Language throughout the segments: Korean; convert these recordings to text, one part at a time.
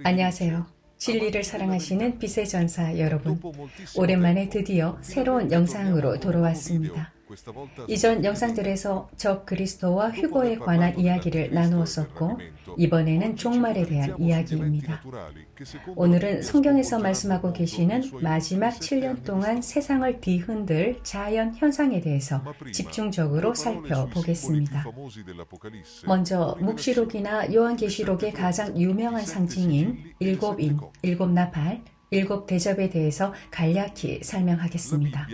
안녕하세요. 진리를 사랑하시는 빛의 전사 여러분. 오랜만에 드디어 새로운 영상으로 돌아왔습니다. 이전 영상들에서 적 그리스도와 휴거에 관한 이야기를 나누었었고, 이번에는 종말에 대한 이야기입니다. 오늘은 성경에서 말씀하고 계시는 마지막 7년 동안 세상을 뒤흔들 자연 현상에 대해서 집중적으로 살펴보겠습니다. 먼저 묵시록이나 요한계시록의 가장 유명한 상징인 일곱인, 일곱나팔, 일곱 대접에 대해서 간략히 설명하겠습니다.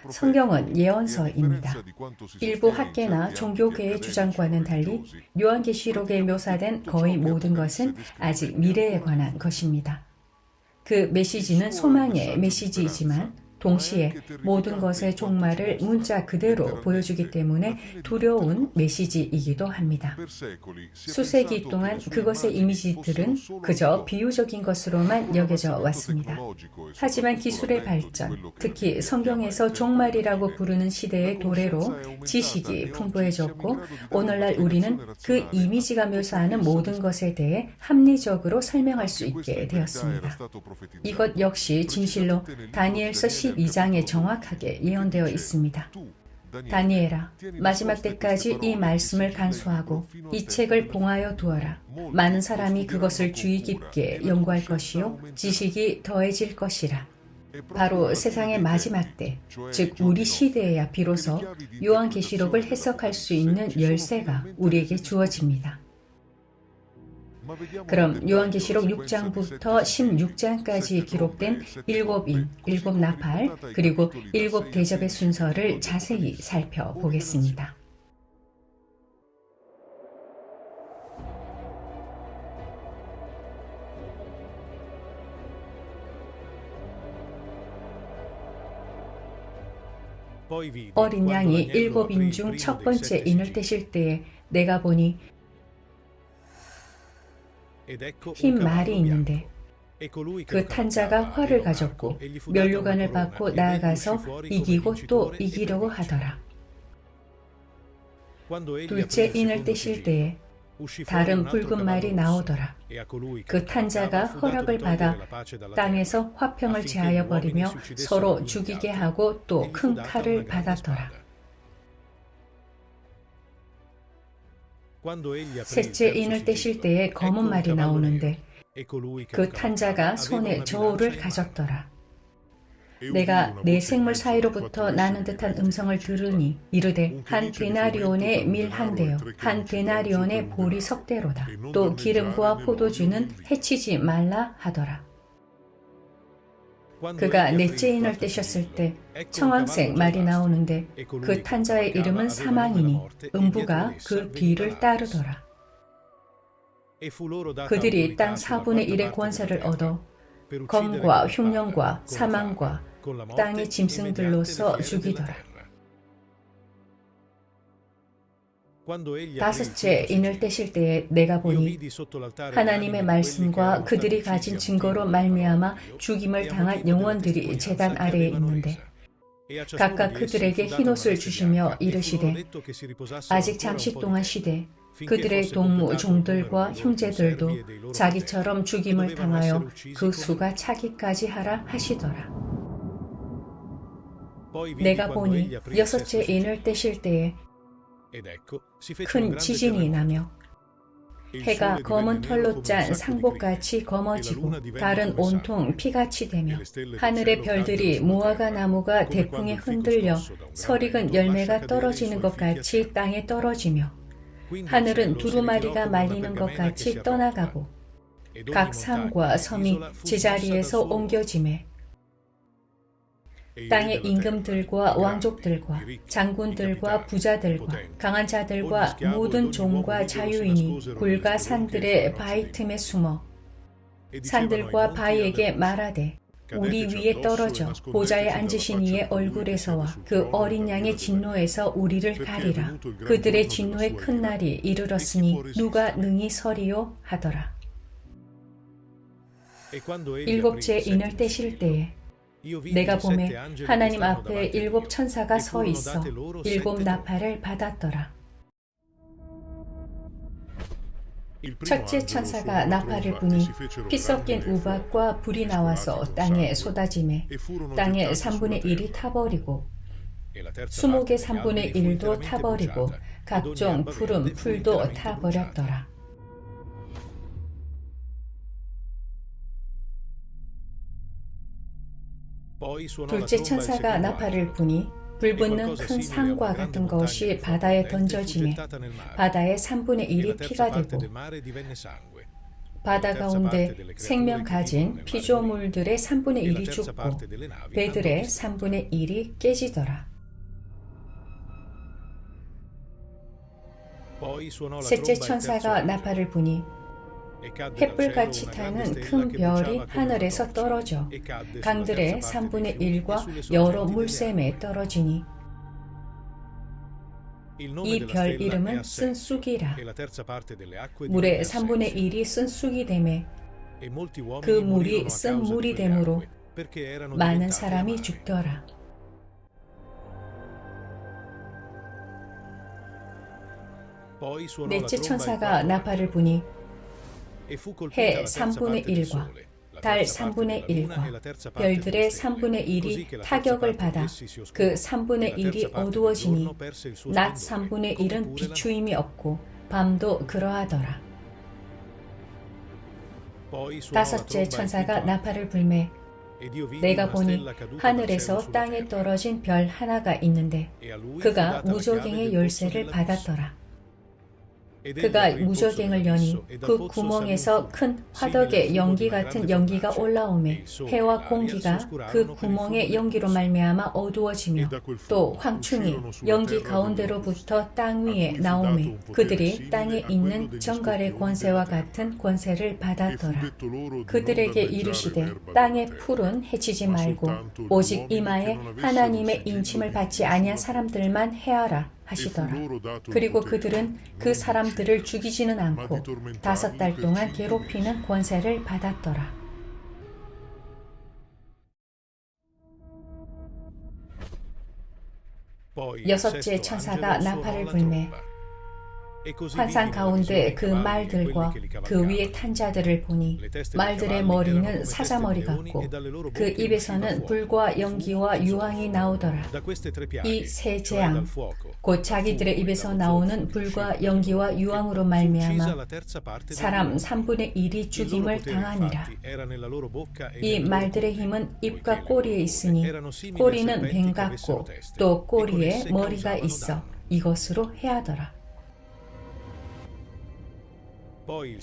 성경은 예언서입니다. 일부 학계나 종교계의 주장과는 달리 요한계시록에 묘사된 거의 모든 것은 아직 미래에 관한 것입니다. 그 메시지는 소망의 메시지이지만 동시에 모든 것의 종말을 문자 그대로 보여주기 때문에 두려운 메시지이기도 합니다. 수세기 동안 그것의 이미지들은 그저 비유적인 것으로만 여겨져 왔습니다. 하지만 기술의 발전, 특히 성경에서 종말이라고 부르는 시대의 도래로 지식이 풍부해졌고, 오늘날 우리는 그 이미지가 묘사하는 모든 것에 대해 합리적으로 설명할 수 있게 되었습니다. 이것 역시 진실로 다니엘서 12장에 정확하게 예언되어 있습니다. 다니엘아, 마지막 때까지 이 말씀을 간수하고 이 책을 봉하여 두어라. 많은 사람이 그것을 주의 깊게 연구할 것이요 지식이 더해질 것이라. 바로 세상의 마지막 때, 즉 우리 시대에야 비로소 요한계시록을 해석할 수 있는 열쇠가 우리에게 주어집니다. 그럼 요한계시록 6장부터 16장까지 기록된 일곱인, 일곱나팔, 그리고 일곱 대접의 순서를 자세히 살펴보겠습니다. 어린 양이 일곱인 중 첫 번째 인을 떼실 때에 내가 보니 흰 말이 있는데 그 탄자가 활을 가졌고 면류관을 받고 나아가서 이기고 또 이기려고 하더라. 둘째 인을 떼실 때에 다른 붉은 말이 나오더라. 그 탄자가 허락을 받아 땅에서 화평을 제하여 버리며 서로 죽이게 하고 또 큰 칼을 받았더라. 셋째 인을 떼실 때에 검은 말이 나오는데 그 탄자가 손에 저울을 가졌더라. 내가 내 생물 사이로부터 나는 듯한 음성을 들으니 이르되 한 데나리온의 밀 한 대요 한 데나리온의 보리 석 대로다. 또 기름과 포도주는 해치지 말라 하더라. 그가 넷째 인을 떼셨을 때 청황색 말이 나오는데 그 탄자의 이름은 사망이니 음부가 그 뒤를 따르더라. 그들이 땅 4분의 1의 권세를 얻어 검과 흉년과 사망과 땅의 짐승들로서 죽이더라. 다섯째 인을 떼실 때에 내가 보니 하나님의 말씀과 그들이 가진 증거로 말미암아 죽임을 당한 영혼들이 제단 아래에 있는데 각각 그들에게 흰옷을 주시며 이르시되 아직 잠시 동안 쉬되 그들의 동무 종들과 형제들도 자기처럼 죽임을 당하여 그 수가 차기까지 하라 하시더라. 내가 보니 여섯째 인을 떼실 때에 큰 지진이 나며 해가 검은 털로 짠 상복같이 검어지고 달은 온통 피같이 되며 하늘의 별들이 무화과 나무가 대풍에 흔들려 설익은 열매가 떨어지는 것 같이 땅에 떨어지며 하늘은 두루마리가 말리는 것 같이 떠나가고 각 산과 섬이 제자리에서 옮겨지매 땅의 임금들과 왕족들과 장군들과 부자들과 강한 자들과 모든 종과 자유인이 굴과 산들의 바위 틈에 숨어 산들과 바위에게 말하되 우리 위에 떨어져 보좌에 앉으신 이의 얼굴에서와 그 어린 양의 진노에서 우리를 가리라. 그들의 진노의 큰 날이 이르렀으니 누가 능히 서리요 하더라. 일곱째 인을 떼실 때에 내가 보매 하나님 앞에 일곱 천사가 서 있어 일곱 나팔을 받았더라. 첫째 천사가 나팔을 부니 피 섞인 우박과 불이 나와서 땅에 쏟아지매 땅의 3분의 1이 타버리고 수목의 3분의 1도 타버리고 각종 푸른 풀도 타버렸더라. 둘째 천사가 나팔을 부니 불붙는 큰 상과 같은 것이 바다에 던져지매 바다의 3분의 1이 피가 되고 바다 가운데 생명 가진 피조물들의 3분의 1이 죽고 배들의 3분의 1이 깨지더라. 셋째 천사가 나팔을 부니 햇불같이 타는 큰 별이 하늘에서 떨어져 강들의 3분의 1과 여러 물샘에 떨어지니 이 별 이름은 쓴쑥이라. 물의 3분의 1이 쓴쑥이 되매 그 물이 쓴 물이 되므로 많은 사람이 죽더라. 넷째 천사가 나팔을 부니 해 3분의 1과 달 3분의 1과 별들의 3분의 1이 타격을 받아 그 3분의 1이 어두워지니 낮 3분의 1은 비추임이 없고 밤도 그러하더라. 다섯째 천사가 나팔을 불매 내가 보니 하늘에서 땅에 떨어진 별 하나가 있는데 그가 무저갱의 열쇠를 받았더라. 그가 무저갱을 여니 그 구멍에서 큰 화덕의 연기 같은 연기가 올라오매 해와 공기가 그 구멍의 연기로 말미암아 어두워지며 또 황충이 연기 가운데로부터 땅 위에 나오매 그들이 땅에 있는 정갈의 권세와 같은 권세를 받았더라. 그들에게 이르시되 땅의 풀은 해치지 말고 오직 이마에 하나님의 인침을 받지 아니한 사람들만 해하라 하시더라. 그리고 그들은 그 사람들을 죽이지는 않고 5달 동안 괴롭히는 권세를 받았더라. 여섯째 천사가 나팔을 불매 환상 가운데 그 말들과 그 위에 탄 자들을 보니 말들의 머리는 사자머리 같고 그 입에서는 불과 연기와 유황이 나오더라. 이 세 재앙 곧 자기들의 입에서 나오는 불과 연기와 유황으로 말미암아 사람 3분의 1이 죽임을 당하니라. 이 말들의 힘은 입과 꼬리에 있으니 꼬리는 뱀 같고 또 꼬리에 머리가 있어 이것으로 해하더라.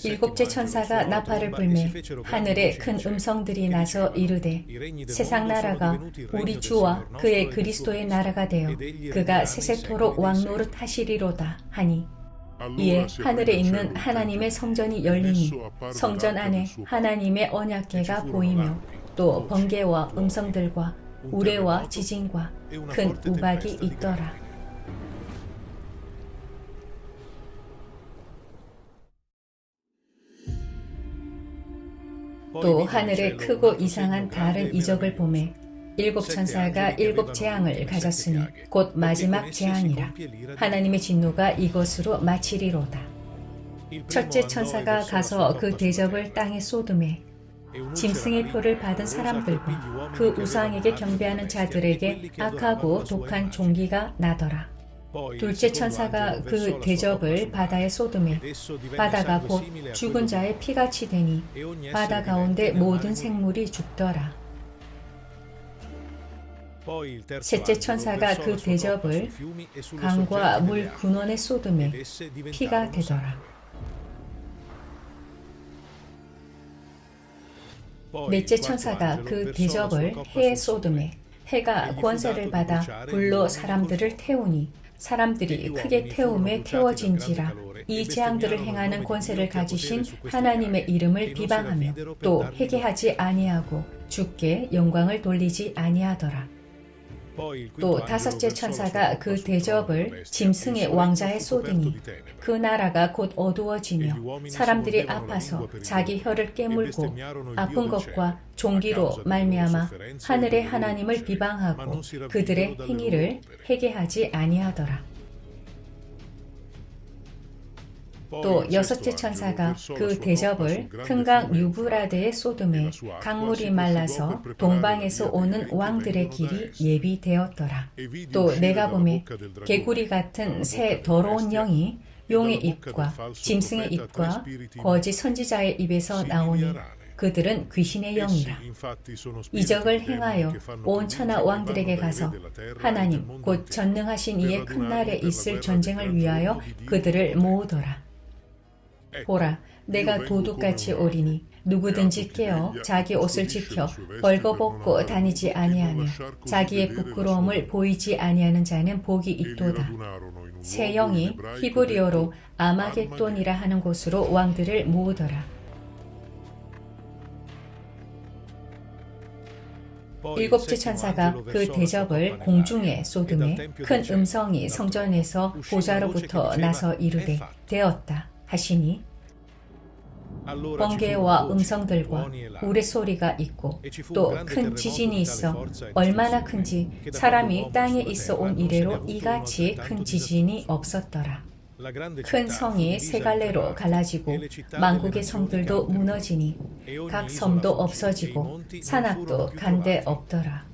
일곱째 천사가 나팔을 불매 하늘에 큰 음성들이 나서 이르되 세상 나라가 우리 주와 그의 그리스도의 나라가 되어 그가 세세토록 왕노릇 하시리로다 하니 이에 하늘에 있는 하나님의 성전이 열리니 성전 안에 하나님의 언약궤가 보이며 또 번개와 음성들과 우레와 지진과 큰 우박이 있더라. 또 하늘에 크고 이상한 다른 이적을 보매 일곱 천사가 일곱 재앙을 가졌으니 곧 마지막 재앙이라. 하나님의 진노가 이것으로 마치리로다. 첫째 천사가 가서 그 대접을 땅에 쏟음에 짐승의 표를 받은 사람들과 그 우상에게 경배하는 자들에게 악하고 독한 종기가 나더라. 둘째 천사가 그 대접을 바다에 쏟음에 바다가 곧 죽은 자의 피같이 되니 바다 가운데 모든 생물이 죽더라. 셋째 천사가 그 대접을 강과 물 근원에 쏟음에 피가 되더라. 넷째 천사가 그 대접을 해에 쏟음에 해가 권세를 받아 불로 사람들을 태우니 사람들이 크게 태움에 태워진지라. 이 재앙들을 행하는 권세를 가지신 하나님의 이름을 비방하며 또 회개하지 아니하고 주께 영광을 돌리지 아니하더라. 또 다섯째 천사가 그 대접을 짐승의 왕자에 쏟으니 그 나라가 곧 어두워지며 사람들이 아파서 자기 혀를 깨물고 아픈 것과 종기로 말미암아 하늘의 하나님을 비방하고 그들의 행위를 회개하지 아니하더라. 또 여섯째 천사가 그 대접을 큰 강 유브라데의 소돔에 강물이 말라서 동방에서 오는 왕들의 길이 예비되었더라. 또 내가 보매 개구리 같은 새 더러운 영이 용의 입과 짐승의 입과 거짓 선지자의 입에서 나오니 그들은 귀신의 영이라. 이적을 행하여 온 천하 왕들에게 가서 하나님 곧 전능하신 이의 큰 날에 있을 전쟁을 위하여 그들을 모으더라. 보라, 내가 도둑같이 오리니 누구든지 깨어 자기 옷을 지켜 벌거벗고 다니지 아니하며 자기의 부끄러움을 보이지 아니하는 자는 복이 있도다. 새 영이 히브리어로 아마겟돈이라 하는 곳으로 왕들을 모으더라. 일곱째 천사가 그 대접을 공중에 쏟음에 큰 음성이 성전에서 보좌로부터 나서 이르되 되었다 하시니 번개와 음성들과 우레소리가 있고 또 큰 지진이 있어 얼마나 큰지 사람이 땅에 있어 온 이래로 이같이 큰 지진이 없었더라. 큰 성이 세 갈래로 갈라지고 만국의 성들도 무너지니 각 섬도 없어지고 산악도 간데 없더라.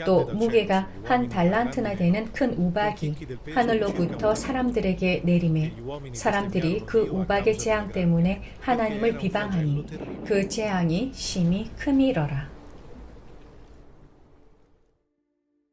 또 무게가 한 달란트나 되는 큰 우박이 하늘로부터 사람들에게 내리매 사람들이 그 우박의 재앙 때문에 하나님을 비방하니 그 재앙이 심히 크미러라.